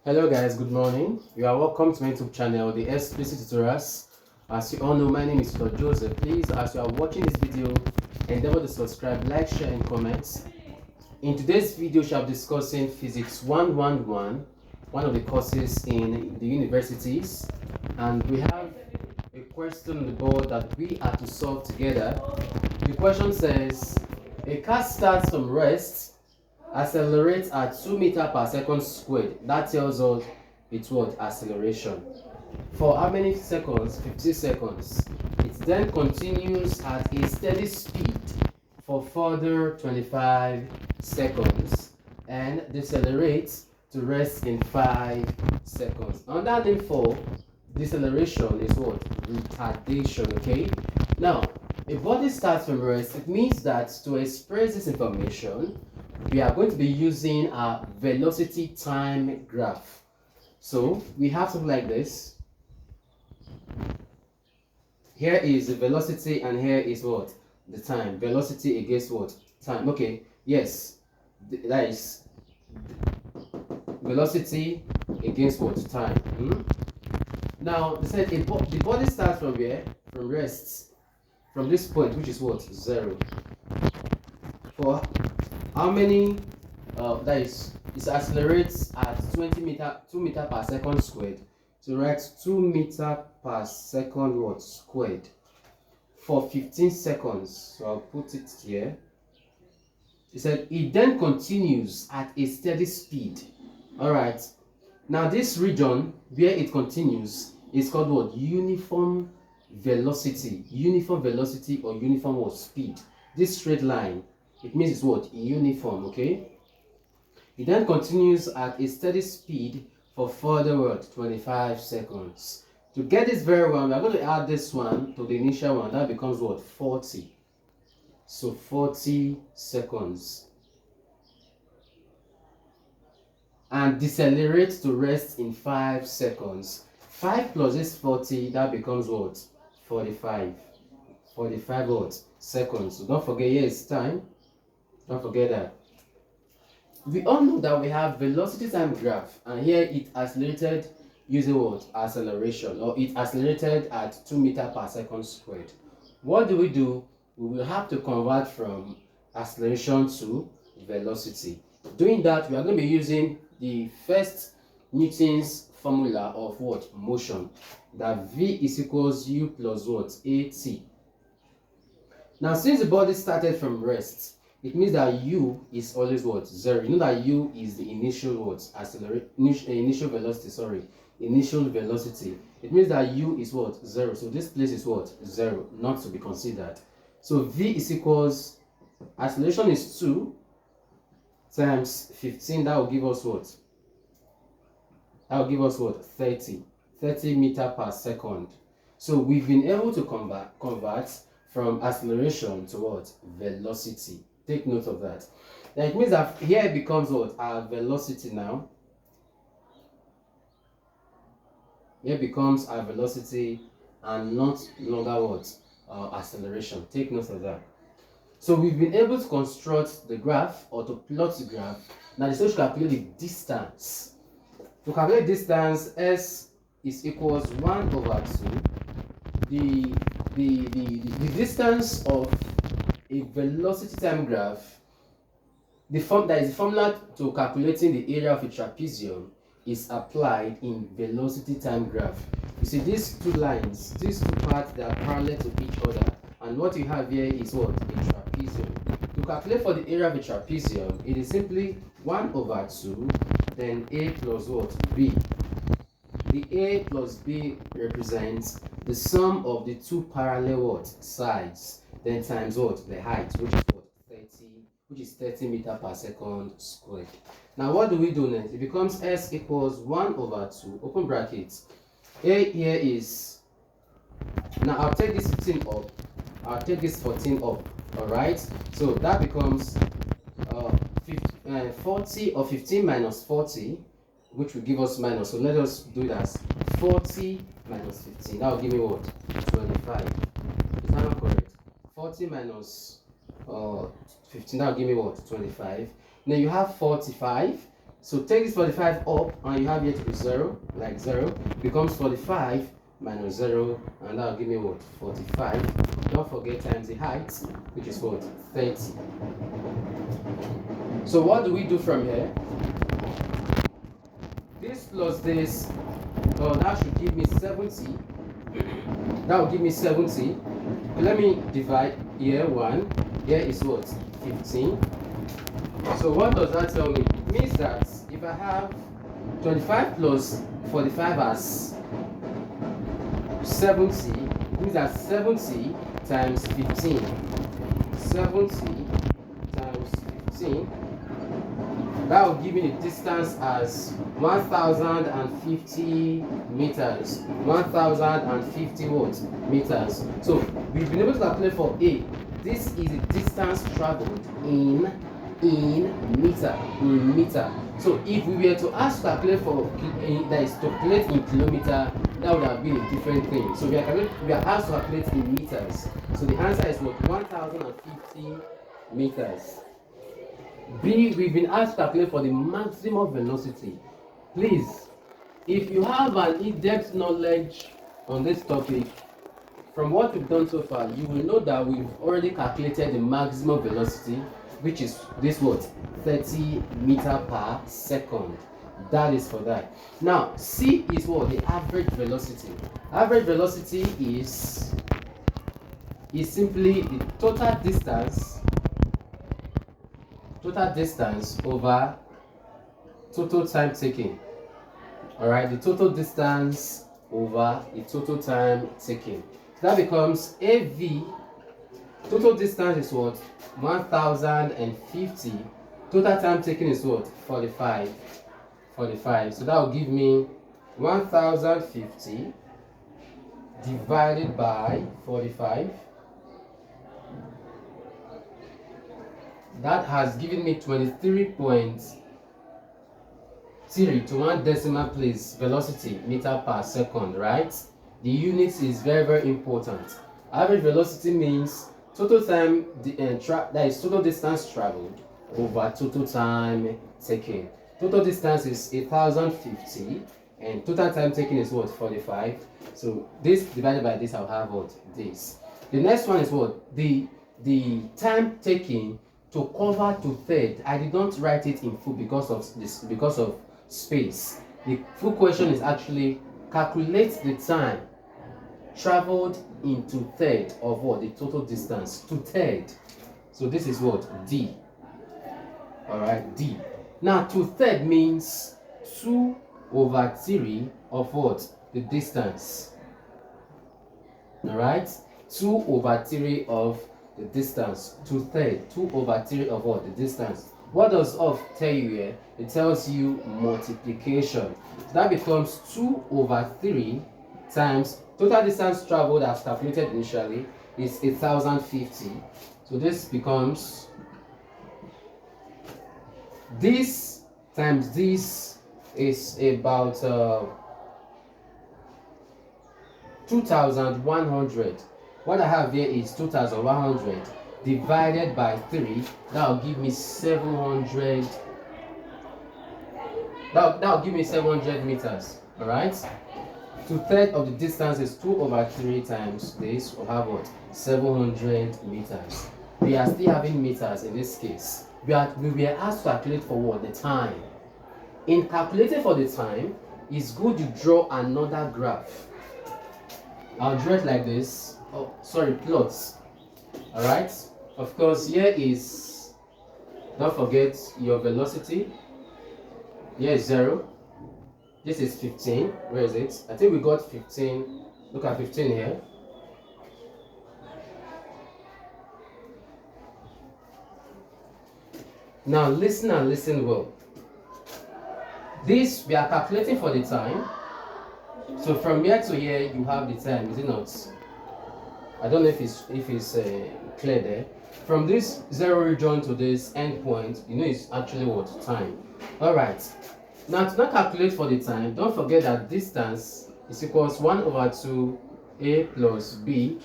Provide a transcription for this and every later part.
Hello guys, good morning. You are welcome to my YouTube channel, the Explicit Tutorials. As you all know, my name is Dr. Joseph. Please, as you are watching this video, endeavor to subscribe, like, share, and comment. In today's video, we shall be discussing Physics 111, one of the courses in the universities. And we have a question on the board that we are to solve together. The question says, a car starts from rest, accelerates at 2 meters per second squared. That tells us it's what? Acceleration. For how many seconds? 50 seconds. It then continues at a steady speed for further 25 seconds and decelerates to rest in 5 seconds. Under name for deceleration is what? Retardation. Okay. Now, a body starts from rest. It means that to express this information, we are going to be using a velocity time graph. So we have something like this. Here is the velocity and here is what? The time. Velocity against what? Time. Okay, yes, that is velocity against what? Time. Now, they said the body starts from where? From rest. From this point, which is what? 0. For how many? That is, it accelerates at 2 meters per second squared. So write 2 meters per second what squared for 15 seconds. So I'll put it here. It said it then continues at a steady speed. All right. Now this region where it continues is called what? Uniform velocity. Uniform velocity or uniform what? Speed. This straight line, it means it's what? Uniform, okay? It then continues at a steady speed for further what? 25 seconds. To get this very well, we are going to add this one to the initial one. That becomes what? 40. So 40 seconds. And decelerate to rest in 5 seconds. 5 plus this 40, that becomes what? 45. 45 what? Seconds. So don't forget, here is time. Don't forget that. We all know that we have velocity time graph, and here it accelerated using what? Acceleration, or it accelerated at 2 meters per second squared. What do? We will have to convert from acceleration to velocity. Doing that, we are going to be using the first Newton's formula of what? Motion. That V is equals U plus what? AT. Now, since the body started from rest, it means that U is always what? 0. You know that U is the initial what? Initial velocity, sorry. Initial velocity. It means that U is what? 0. So this place is what? 0, not to be considered. So V is equals, acceleration is 2 times 15. That will give us what? That will give us what? 30. 30 meters per second. So we've been able to convert from acceleration to what? Velocity. Take note of that. Then it means that here it becomes what? Our velocity now. Here becomes our velocity and not longer what? Acceleration. Take note of that. So we've been able to construct the graph or to plot the graph. Now the solution calculate the distance. To calculate distance, S is equals 1 over 2. The distance of a velocity time graph, that is the formula to calculating the area of a trapezium, is applied in velocity time graph. You see these two lines, these two parts, they are parallel to each other, and what you have here is what? A trapezium. To calculate for the area of a trapezium, it is simply 1 over 2, then A plus what? B. The A plus B represents the sum of the two parallel what? Sides, then times what? The height, which is what? 30, which is 30 meters per second squared. Now what do we do next? It becomes S equals 1 over 2, open brackets. A here is, now I'll take this 15 up, I'll take this 14 up, alright? So that becomes 40 or 15 minus 40, which will give us minus. So let us do that. 40 minus 15. That will give me what? 25. Is that not correct? 40 minus 15. That will give me what? 25. Now you have 45. So take this 45 up, and you have here to be 0, like 0, becomes 45 minus 0, and that will give me what? 45. Don't forget times the height, which is what? 30. So what do we do from here? This plus this, that should give me 70. That will give me 70. Let me divide here 1. Here is what? 15. So what does that tell me? It means that if I have 25 plus 45 as 70, it means that 70 times 15. 70 times 15. That will give me the distance as 1050 meters. 1050 what? Meters. So we've been able to calculate for A. This is the distance traveled in meter. In meter. So if we were to ask to calculate for that is to calculate in kilometer, that would have been a different thing. So we are asked to calculate in meters. So the answer is what? 1050 meters. B, we've been asked to calculate for the maximum velocity. Please, if you have an in-depth knowledge on this topic, from what we've done so far, you will know that we've already calculated the maximum velocity, which is this what? 30 meter per second. That is for that. Now, C is what? The average velocity. Average velocity is simply the total distance over total time taken. All right, the total distance over the total time taken. That becomes AV. Total distance is what? 1050. Total time taken is what? 45. So that will give me 1050 divided by 45. That has given me 23.3 to 1 decimal place velocity meter per second, right? The unit is very, very important. Average velocity means total time, that is total distance traveled over total time taken. Total distance is 1050 and total time taken is what? 45. So this divided by this, I'll have what? This. The next one is what? The time taken to cover to third. I did not write it in full because of space. The full question is actually calculate the time traveled into third of what? The total distance to third. So this is what? D. Alright, D. Now to third means 2/3 of what? The distance. Alright? 2/3 of the distance. To third. 2/3 of what? The distance. What does of tell you here? It tells you multiplication. So that becomes 2/3 times total distance traveled as calculated initially is 1050. So this becomes this times this is about 2100. What I have here is 2100 divided by 3. That will give me 700. That will give me 700 meters. All right. 2/3 of the distance is 2/3 times this. We'll have what? 700 meters. We are still having meters in this case. We were asked to calculate for what? The time. In calculating for the time, it's good to draw another graph. I'll draw it like this. Oh, sorry, plots. All right. Of course, here is. Don't forget your velocity. Here is 0. This is 15. Where is it? I think we got 15. Look at 15 here. Now listen and listen well. This we are calculating for the time. So from here to here you have the time, is it not? I don't know if it's clear there. From this 0 region to this end point, you know it's actually what? Time. All right. Now to not calculate for the time, don't forget that distance is equals 1/2 a plus b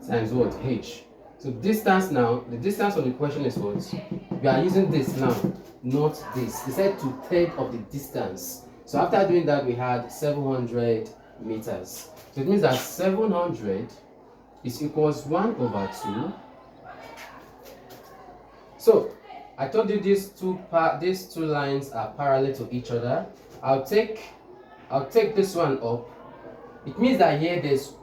times what? H. So distance now, the distance of the question is what? We are using this now, not this. They said 2/3 of the distance. So after doing that, we had 700 meters. So it means that 700 is equals 1/2. So I told you these two lines are parallel to each other. I'll take this one up. It means that here there's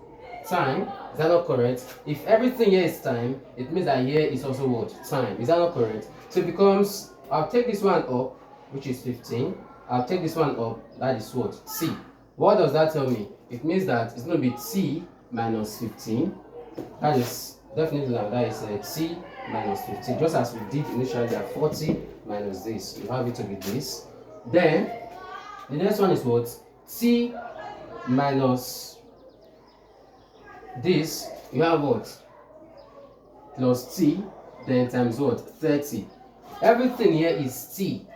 time. Is that not correct? If everything here is time, it means that here is also what? Time. Is that not correct? So it becomes, I'll take this one up, which is 15. I'll take this one up, that is what? T. What does that tell me? It means that it's going to be T minus 15. That is definitely now, that is T minus 15. Just as we did initially, that 40 minus this. You have it to be this. Then, the next one is what? T minus this, you have what? Plus T, then times what? 30. Everything here is T.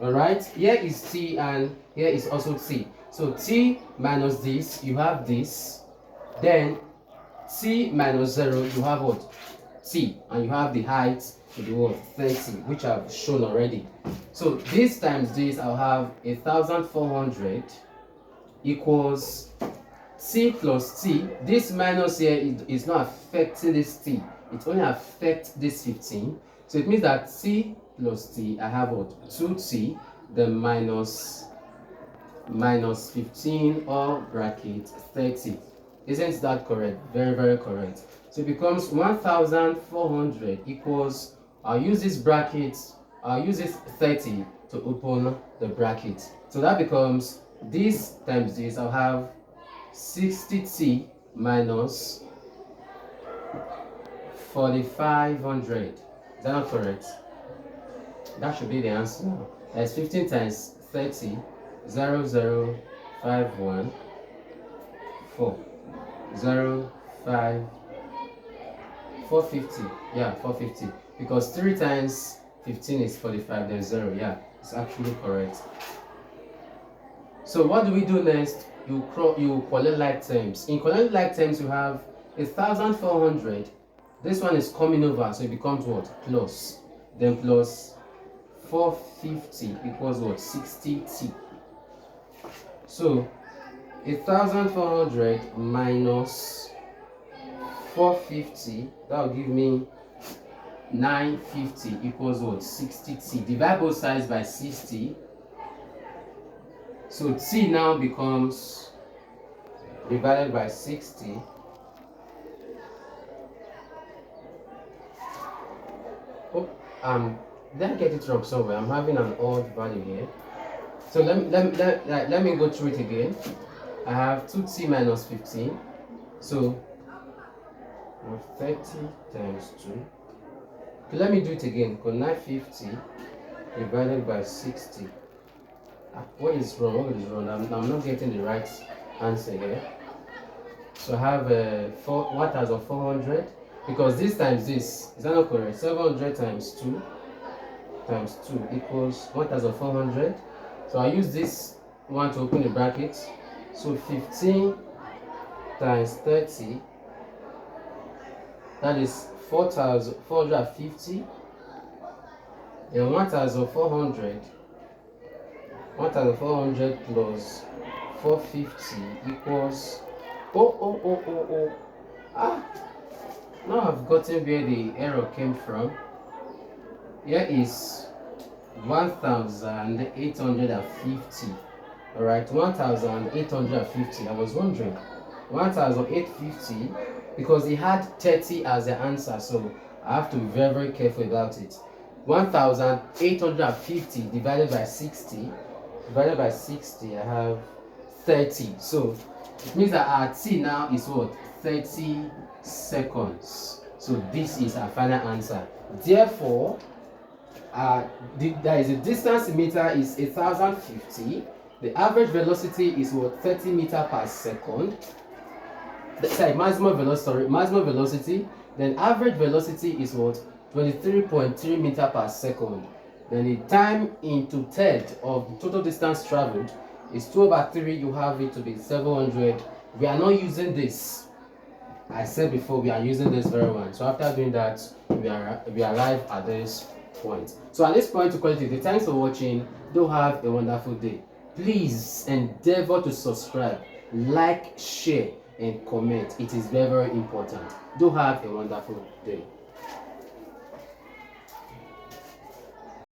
Alright? Here is T and here is also T. So T minus this, you have this. Then T minus 0, you have what? T. And you have the height to be what? 30, which I've shown already. So this times this, I'll have 1,400 equals T plus T. This minus here is not affecting this T. It only affects this 15. So it means that T plus T, I have what? 2T, then minus 15 or bracket 30. Isn't that correct? Very, very correct. So it becomes 1,400 equals, I'll use this bracket, I'll use this 30 to open the bracket. So that becomes this times this, I'll have 60T minus 4,500. Is that not correct? That should be the answer now. That's 15 times 30, 0, 0, 5, 1, 4, 0, 5, 450. Yeah, 450. Because 3 times 15 is 45, then 0. Yeah, it's actually correct. So what do we do next? You collect like terms. In collect like terms, you have 1,400. This one is coming over, so it becomes what? Plus. Then plus 450 equals what? 60T. So 1,400 minus 450, that will give me 950 equals what? 60T. Divide both sides by 60. So T now becomes divided by 60. Oh, did I get it wrong somewhere? I'm having an odd value here. So let me go through it again. I have 2T minus 15. So 30 times 2. Okay, let me do it again. 950 divided by 60. What is wrong? What is wrong? I'm not getting the right answer here. So I have 1,400 because this times this, is that not correct? 700 times 2 equals 1,400. So I use this one to open the bracket. So 15 times 30, that is 4,450. And 1,400 plus 450 equals now I've gotten where the error came from. Here is 1,850. Alright, 1,850. I was wondering 1,850 because he had 30 as the answer, so I have to be very, very careful about it. 1,850 divided by 60. Divided by 60, I have 30. So it means that our T now is what? 30 seconds. So this is our final answer. Therefore, there is a distance meter is 1,050. The average velocity is what? 30 meters per second. Sorry, maximum velocity. Then average velocity is what? 23.3 meters per second. Then the time into third of the total distance traveled is 2/3. You have it to be 700. We are not using this. I said before, we are using this very one. So after doing that, we arrive at this point. So at this point to call it a day. Thanks for watching. Do have a wonderful day. Please endeavor to subscribe, like, share, and comment. It is very, very important. Do have a wonderful day.